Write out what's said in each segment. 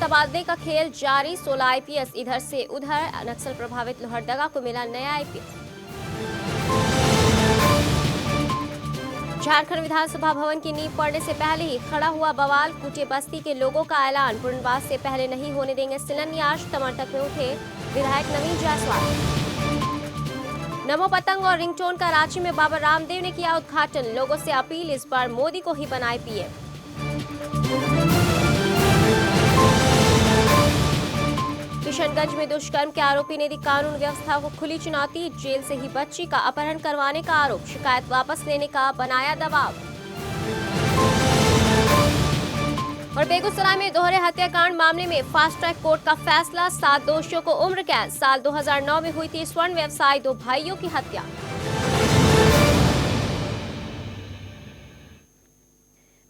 तबादले का खेल जारी। 16 आईपीएस इधर से उधर। नक्सल प्रभावित लोहरदगा को मिला नया आईपीएस। झारखंड विधानसभा भवन की नींव पड़ने से पहले ही खड़ा हुआ बवाल। कूटे बस्ती के लोगों का ऐलान, पुनर्वास से पहले नहीं होने देंगे शिलान्यास। टमाटर में उठे विधायक नवीन जायसवाल। नमो पतंग और रिंगटोन का रांची में बाबा रामदेव ने किया उद्घाटन। लोगों से अपील, इस बार मोदी को ही बनाए पीएम। किशनगंज में दुष्कर्म के आरोपी ने दी कानून व्यवस्था को खुली चुनौती। जेल से ही बच्ची का अपहरण करवाने का आरोप, शिकायत वापस लेने का बनाया दबाव। और बेगूसराय में दोहरे हत्याकांड मामले में फास्ट ट्रैक कोर्ट का फैसला। 7 दोषियों को उम्र कैद। साल 2009 में हुई थी स्वर्ण व्यवसायी 2 भाइयों की हत्या।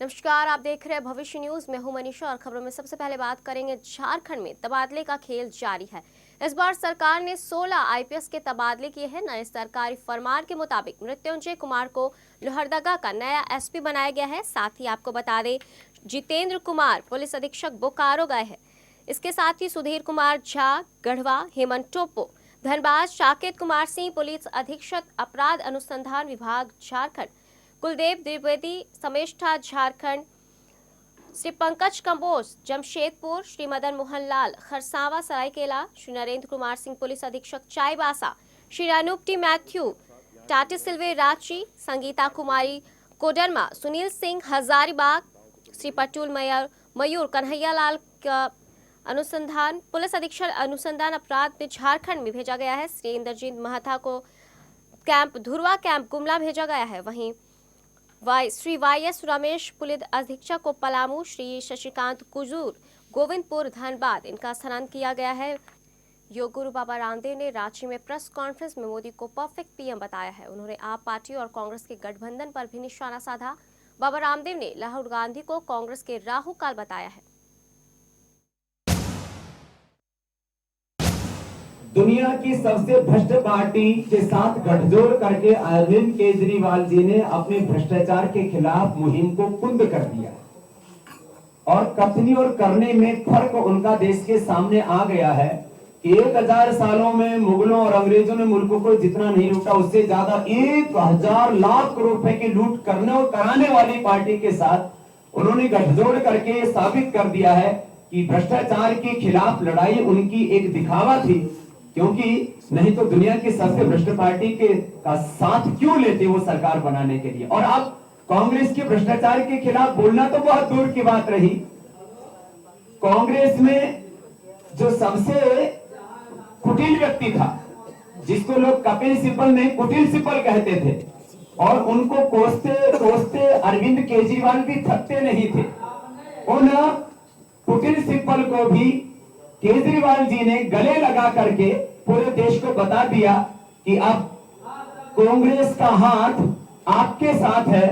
नमस्कार, आप देख रहे हैं भविष्य न्यूज। मैं हूं मनीषा और खबरों में सबसे पहले बात करेंगे। झारखंड में तबादले का खेल जारी है। इस बार सरकार ने 16 आईपीएस के तबादले किए हैं। नए सरकारी फरमान के मुताबिक मृत्युंजय कुमार को लोहरदगा का नया एसपी बनाया गया है। साथ ही आपको बता दें, जितेंद्र कुमार पुलिस अधीक्षक बोकारो गए हैं। इसके साथ ही सुधीर कुमार झा गढ़वा, हेमंत टोप्पो धनबाद, साकेत कुमार सिंह पुलिस अधीक्षक अपराध अनुसंधान विभाग झारखंड, कुलदेव द्विवेदी समेष्ठा झारखंड, श्री पंकज कंबोज जमशेदपुर, श्री मदन मोहन लाल खरसावा सरायकेला, श्री नरेंद्र कुमार सिंह पुलिस अधीक्षक चाईबासा, श्री अनूप टी मैथ्यू टाटीसिल्वे रांची, संगीता कुमारी कोडरमा, सुनील सिंह हजारीबाग, श्री पटुल मयूर कन्हैयालाल का अनुसंधान पुलिस अधीक्षक अनुसंधान अपराध में झारखंड में भेजा गया है। श्री इंद्रजीत महथा को कैंप धुरवा कैंप गुमला भेजा गया है। वहीं श्री वाईएस रमेश पुलिस अधीक्षक को पलामू, श्री शशिकांत कुजूर गोविंदपुर धनबाद इनका स्थानांतरण किया गया है। योग गुरु बाबा रामदेव ने रांची में प्रेस कॉन्फ्रेंस में मोदी को परफेक्ट पीएम बताया है। उन्होंने आप पार्टी और कांग्रेस के गठबंधन पर भी निशाना साधा। बाबा रामदेव ने राहुल गांधी को कांग्रेस के राहु काल बताया है। दुनिया की सबसे भ्रष्ट पार्टी के साथ गठजोड़ करके अरविंद केजरीवाल जी ने अपने भ्रष्टाचार के खिलाफ मुहिम को कुंद कर दिया और कथनी और करने में फर्क उनका देश के सामने आ गया है कि 1000 सालों में मुगलों और अंग्रेजों ने मुल्कों को जितना नहीं लूटा, उससे ज्यादा 1000 लाख करोड़ रुपए की लूट करने और कराने वाली पार्टी के साथ उन्होंने गठजोड़ करके साबित कर दिया है कि भ्रष्टाचार के खिलाफ लड़ाई उनकी एक दिखावा थी। क्योंकि नहीं तो दुनिया की सबसे भ्रष्ट पार्टी का साथ क्यों लेते वो सरकार बनाने के लिए। और अब कांग्रेस के भ्रष्टाचार के खिलाफ बोलना तो बहुत दूर की बात रही। कांग्रेस में जो सबसे कुटिल व्यक्ति था, जिसको लोग कपिल सिब्बल नहीं कुटिल सिब्बल कहते थे, और उनको कोसते अरविंद केजरीवाल भी थकते नहीं थे। उन कुटिल सिब्बल को भी केजरीवाल जी ने गले लगा करके पूरे देश को बता दिया कि अब कांग्रेस का हाथ आपके साथ है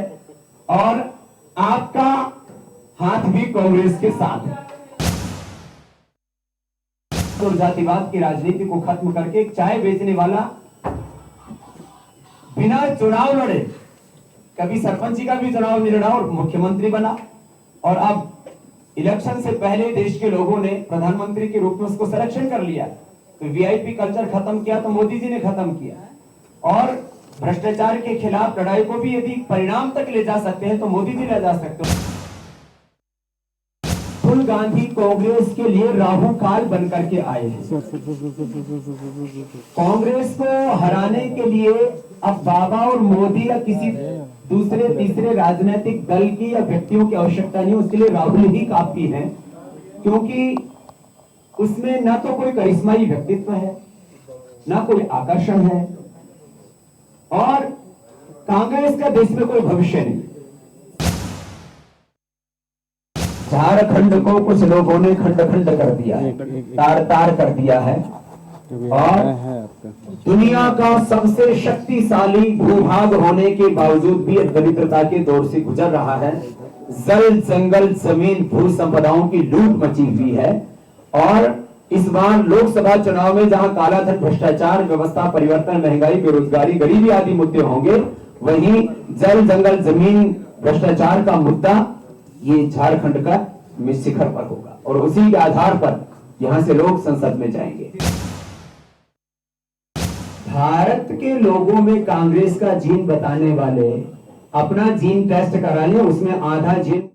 और आपका हाथ भी कांग्रेस के साथ है। तो जातिवाद की राजनीति को खत्म करके एक चाय बेचने वाला बिना चुनाव लड़े, कभी सरपंच का भी चुनाव नहीं लड़ा और मुख्यमंत्री बना, और अब इलेक्शन से पहले देश के लोगों ने प्रधानमंत्री के रूप में उसको सिलेक्शन कर लिया। तो वीआईपी कल्चर खत्म किया तो मोदी जी ने खत्म किया। और भ्रष्टाचार के खिलाफ लड़ाई को भी यदि परिणाम तक ले जा सकते हैं तो मोदी जी ले जा सकते हैं। राहुल गांधी कांग्रेस के लिए राहु काल बनकर के आए हैं। कांग्रेस को हराने के लिए अब बाबा और मोदी या किसी दूसरे तीसरे राजनीतिक दल की या व्यक्तियों की आवश्यकता नहीं, उसके लिए राहुल ही काफी है। क्योंकि उसमें ना तो कोई करिश्माई व्यक्तित्व है, ना कोई आकर्षण है, और कांग्रेस का देश में कोई भविष्य नहीं। झारखंड को कुछ लोगों ने खंड खंड कर दिया है, तार तार कर दिया है, और दुनिया का सबसे शक्तिशाली भूभाग होने के बावजूद भी दरिद्रता के दौर से गुजर रहा है। जल जंगल जमीन भू संपदाओं की लूट मची हुई है। और इस बार लोकसभा चुनाव में जहां कालाधन, भ्रष्टाचार, व्यवस्था परिवर्तन, महंगाई, बेरोजगारी, गरीबी आदि मुद्दे होंगे, वहीं जल जंगल जमीन भ्रष्टाचार का मुद्दा ये झारखंड का शिखर पर होगा। और उसी के आधार पर यहां से लोग संसद में जाएंगे। भारत के लोगों में कांग्रेस का जीन बताने वाले अपना जीन टेस्ट करा लें, उसमें आधा जीन।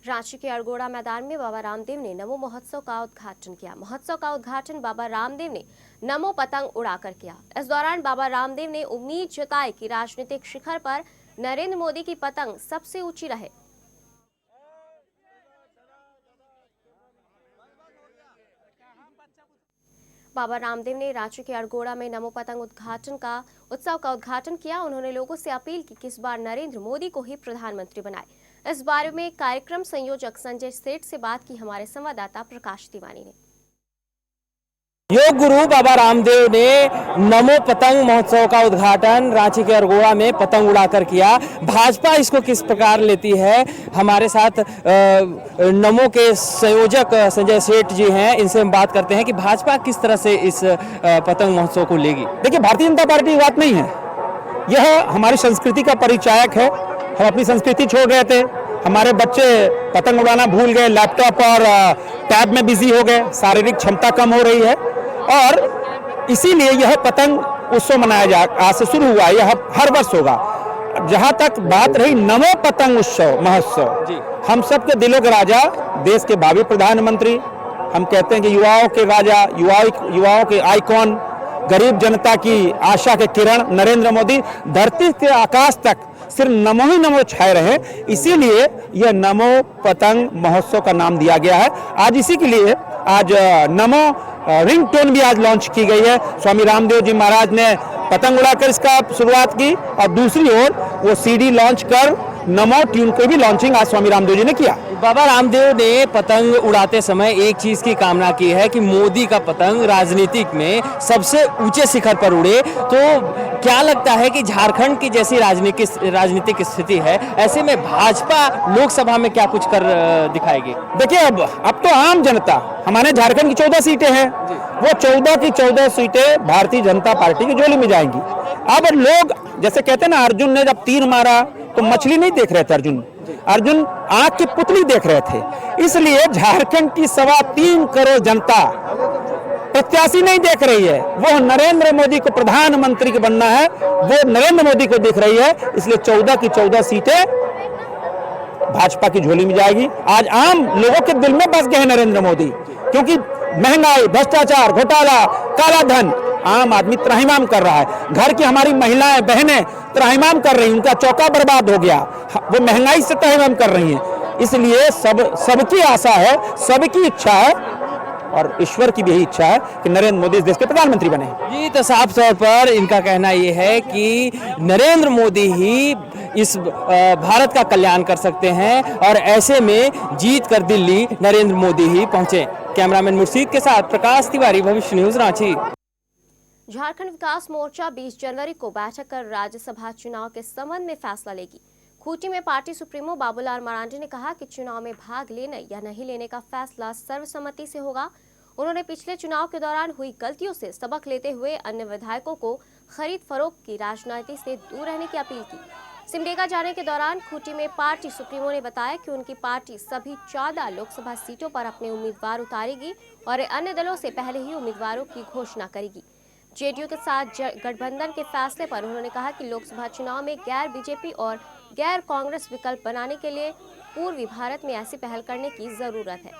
रांची के अड़गोड़ा मैदान में बाबा रामदेव ने नमो महोत्सव का उद्घाटन किया। महोत्सव का उद्घाटन बाबा रामदेव ने नमो पतंग उड़ाकर किया। इस दौरान बाबा रामदेव ने उम्मीद जताई कि राजनीतिक शिखर पर नरेंद्र मोदी की पतंग सबसे ऊंची रहे। बाबा रामदेव ने रांची के अड़गोड़ा में नमो पतंग उत्सव का उद्घाटन किया। उन्होंने लोगों से अपील की कि इस बार नरेंद्र मोदी को ही प्रधानमंत्री बनाए। इस बारे में कार्यक्रम संयोजक संजय सेठ से बात की हमारे संवाददाता प्रकाश तिवारी ने। योग गुरु बाबा रामदेव ने नमो पतंग महोत्सव का उद्घाटन रांची के अड़गोड़ा में पतंग उड़ाकर किया। भाजपा इसको किस प्रकार लेती है, हमारे साथ नमो के संयोजक संजय सेठ जी हैं, इनसे हम बात करते हैं कि भाजपा किस तरह से इस पतंग महोत्सव को लेगी। देखिए, भारतीय जनता पार्टी की बात नहीं है, यह हमारी संस्कृति का परिचायक है। हम अपनी संस्कृति छोड़ रहे थे, हमारे बच्चे पतंग उड़ाना भूल गए, लैपटॉप और टैब में बिजी हो गए, शारीरिक क्षमता कम हो रही है और इसीलिए यह पतंग उत्सव मनाया आज से शुरू हुआ, यह हर वर्ष होगा। जहां तक बात रही नमो पतंग उत्सव महोत्सव, हम सबके दिलों के राजा, देश के भावी प्रधानमंत्री, हम कहते हैं कि युवाओं के राजा, युवाओं के आइकॉन, गरीब जनता की आशा के किरण नरेंद्र मोदी धरती के आकाश तक सिर्फ नमो ही नमो छाए रहे, इसीलिए यह नमो पतंग महोत्सव का नाम दिया गया है। आज इसी के लिए आज नमो रिंग टोन भी आज लॉन्च की गई है। स्वामी रामदेव जी महाराज ने पतंग उड़ाकर इसका शुरुआत की और दूसरी ओर वो सीडी लॉन्च कर नमो ट्यून को भी लॉन्चिंग आज स्वामी रामदेव जी ने किया। बाबा रामदेव ने पतंग उड़ाते समय एक चीज की कामना की है कि मोदी का पतंग राजनीतिक में सबसे ऊंचे शिखर पर उड़े। तो क्या लगता है कि झारखंड की जैसी राजनीतिक स्थिति है, ऐसे में भाजपा लोकसभा में क्या कुछ कर दिखाएगी? देखिए, अब तो आम जनता, हमारे झारखंड की 14 सीटें हैं, वो 14 की 14 सीटें भारतीय जनता पार्टी की झोली में जाएंगी। अब लोग जैसे कहते हैं ना, अर्जुन ने जब तीर मारा तो मछली नहीं देख रहे थे, अर्जुन आंख की पुतली देख रहे थे। इसलिए झारखंड की 3.25 करोड़ जनता प्रत्याशी नहीं देख रही है, वो नरेंद्र मोदी को प्रधानमंत्री को बनना है, वो नरेंद्र मोदी को देख रही है। इसलिए 14 की 14 सीटें भाजपा की झोली में जाएगी। आज आम लोगों के दिल में बस गए हैं नरेंद्र मोदी, क्योंकि महंगाई, भ्रष्टाचार, घोटाला, काला धन आम आदमी त्राहिमाम कर रहा है। घर की हमारी महिलाएं बहनें त्राहिमाम कर रही हैं, उनका चौका बर्बाद हो गया, वो महंगाई से त्राहिमाम कर रही हैं। इसलिए सबकी आशा है, सबकी इच्छा है और ईश्वर की भी यही इच्छा है कि नरेंद्र मोदी इस देश के प्रधानमंत्री बने। जी, तो साफ तौर पर इनका कहना यह है कि नरेंद्र मोदी ही इस भारत का कल्याण कर सकते हैं और ऐसे में जीत कर दिल्ली नरेंद्र मोदी ही पहुंचे। कैमरामैन मुर्शीद के साथ प्रकाश तिवारी, भविष्य न्यूज, रांची। झारखंड विकास मोर्चा 20 जनवरी को बैठक कर राज्यसभा चुनाव के संबंध में फैसला लेगी। खूंटी में पार्टी सुप्रीमो बाबूलाल मरांडी ने कहा कि चुनाव में भाग लेने या नहीं लेने का फैसला सर्वसम्मति से होगा। उन्होंने पिछले चुनाव के दौरान हुई गलतियों से सबक लेते हुए अन्य विधायकों को खरीद फरोख्त की राजनीति से दूर रहने की अपील की। सिमडेगा जाने के दौरान खूंटी में पार्टी सुप्रीमो ने बताया कि उनकी पार्टी सभी 14 लोकसभा सीटों पर अपने उम्मीदवार उतारेगी और अन्य दलों से पहले ही उम्मीदवारों की घोषणा करेगी। जेडीयू के साथ गठबंधन के फैसले पर उन्होंने कहा कि लोकसभा चुनाव में गैर बीजेपी और गैर कांग्रेस विकल्प बनाने के लिए पूर्वी भारत में ऐसी पहल करने की जरूरत है।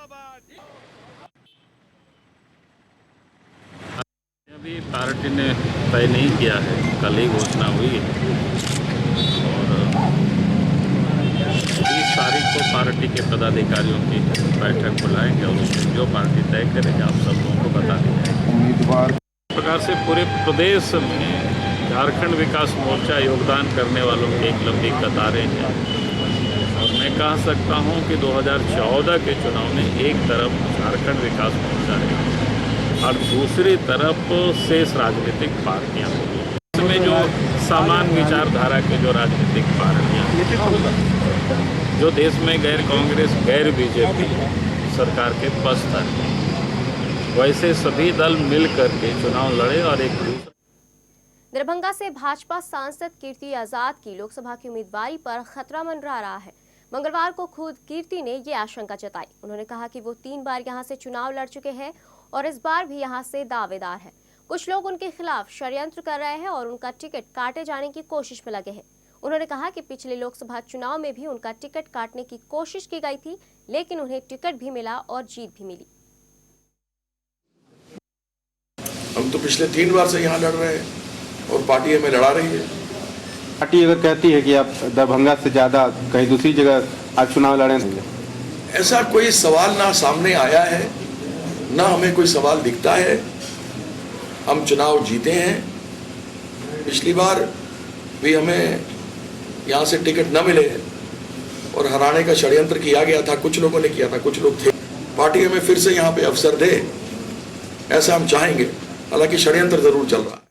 अभी पार्टी ने तय नहीं किया है, कल ही घोषणा हुई है और 20 तारीख को पार्टी के पदाधिकारियों की बैठक बुलाएंगे और उसमें जो पार्टी तय करेगी आप सब लोगों को बता दी जाएगी। उम्मीदवार प्रकार से पूरे प्रदेश में झारखंड विकास मोर्चा योगदान करने वालों की एक लंबी कतारें हैं और मैं कह सकता हूं कि 2014 के चुनाव में एक तरफ झारखंड विकास मोर्चा है और दूसरी तरफ शेष राजनीतिक पार्टियां होंगी। इसमें जो समान विचारधारा के जो राजनीतिक पार्टियां जो देश में गैर कांग्रेस गैर बीजेपी सरकार के पक्षधर हैं, वैसे सभी दल मिलकर के चुनाव लड़े और एक दरभंगा से भाजपा सांसद कीर्ति आजाद की लोकसभा की उम्मीदवारी पर खतरा मंडरा रहा है। मंगलवार को खुद कीर्ति ने ये आशंका जताई। उन्होंने कहा कि वो 3 बार यहां से चुनाव लड़ चुके हैं और इस बार भी यहां से दावेदार है। कुछ लोग उनके खिलाफ षड्यंत्र कर रहे हैं और उनका टिकट काटे जाने की कोशिश में लगे हैं। उन्होंने कहा कि पिछले लोकसभा चुनाव में भी उनका टिकट काटने की कोशिश की गई थी, लेकिन उन्हें टिकट भी मिला और जीत भी मिली। हम तो पिछले 3 बार से यहाँ लड़ रहे हैं और पार्टी हमें लड़ा रही है। पार्टी अगर कहती है कि आप दरभंगा से ज़्यादा कहीं दूसरी जगह आप चुनाव लड़ें, ऐसा कोई सवाल ना सामने आया है, ना हमें कोई सवाल दिखता है। हम चुनाव जीते हैं। पिछली बार भी हमें यहाँ से टिकट न मिले और हराने का षड्यंत्र किया गया था। कुछ लोगों ने किया था, कुछ लोग थे। पार्टी हमें फिर से यहाँ पे अवसर दे, ऐसा हम चाहेंगे। हालांकि षड्यंत्र जरूर चल रहा है।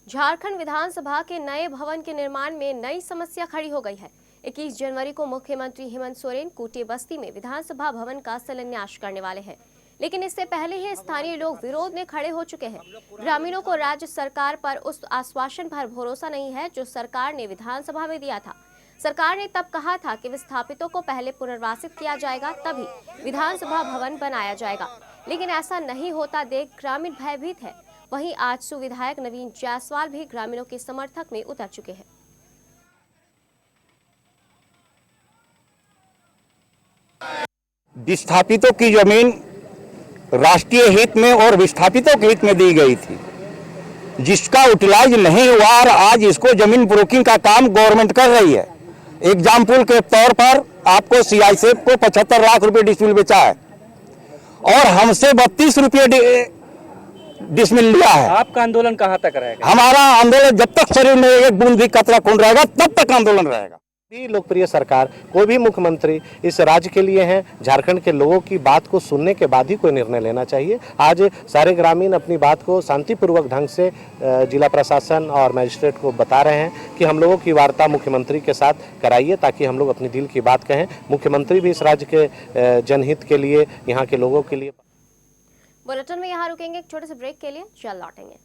झारखंड विधानसभा के नए भवन के निर्माण में नई समस्या खड़ी हो गई है। 21 जनवरी को मुख्यमंत्री हेमंत सोरेन कोटे बस्ती में विधानसभा भवन का शिलान्यास करने वाले हैं, लेकिन इससे पहले ही स्थानीय लोग विरोध में खड़े हो चुके हैं। ग्रामीणों को राज्य सरकार पर उस आश्वासन पर भरोसा नहीं है जो सरकार ने विधानसभा में दिया था। सरकार ने तब कहा था कि विस्थापितों को पहले पुनर्वासित किया जाएगा, तभी विधानसभा भवन बनाया जाएगा, लेकिन ऐसा नहीं होता देख ग्रामीण भयभीत है। वहीं आजसू विधायक नवीन जायसवाल भी ग्रामीणों के समर्थक में उतर चुके हैं। विस्थापितों की जमीन राष्ट्रीय हित में और विस्थापितों के हित में दी गई थी, जिसका यूटिलाइज नहीं हुआ और आज इसको जमीन ब्रोकिंग का काम गवर्नमेंट कर रही है। एग्जाम्पल के तौर पर आपको सीआईसेफ को 75 लाख रुपए डिसमिल बेचा है और हमसे 32 रुपये डिसमिल लिया है। आपका आंदोलन कहाँ तक रहेगा? हमारा आंदोलन जब तक शरीर में एक बूंद भी कतरा खून रहेगा तब तक आंदोलन रहेगा। लोकप्रिय सरकार, कोई भी मुख्यमंत्री इस राज्य के लिए हैं। झारखंड के लोगों की बात को सुनने के बाद ही कोई निर्णय लेना चाहिए। आज सारे ग्रामीण अपनी बात को शांतिपूर्वक ढंग से जिला प्रशासन और मजिस्ट्रेट को बता रहे हैं कि हम लोगों की वार्ता मुख्यमंत्री के साथ कराइए, ताकि हम लोग अपनी दिल की बात कहें। मुख्यमंत्री भी इस राज्य के जनहित के लिए, यहाँ के लोगों के लिए। बुलेटिन में यहाँ रुकेंगे एक छोटे से ब्रेक के लिए, जल्द लौटेंगे।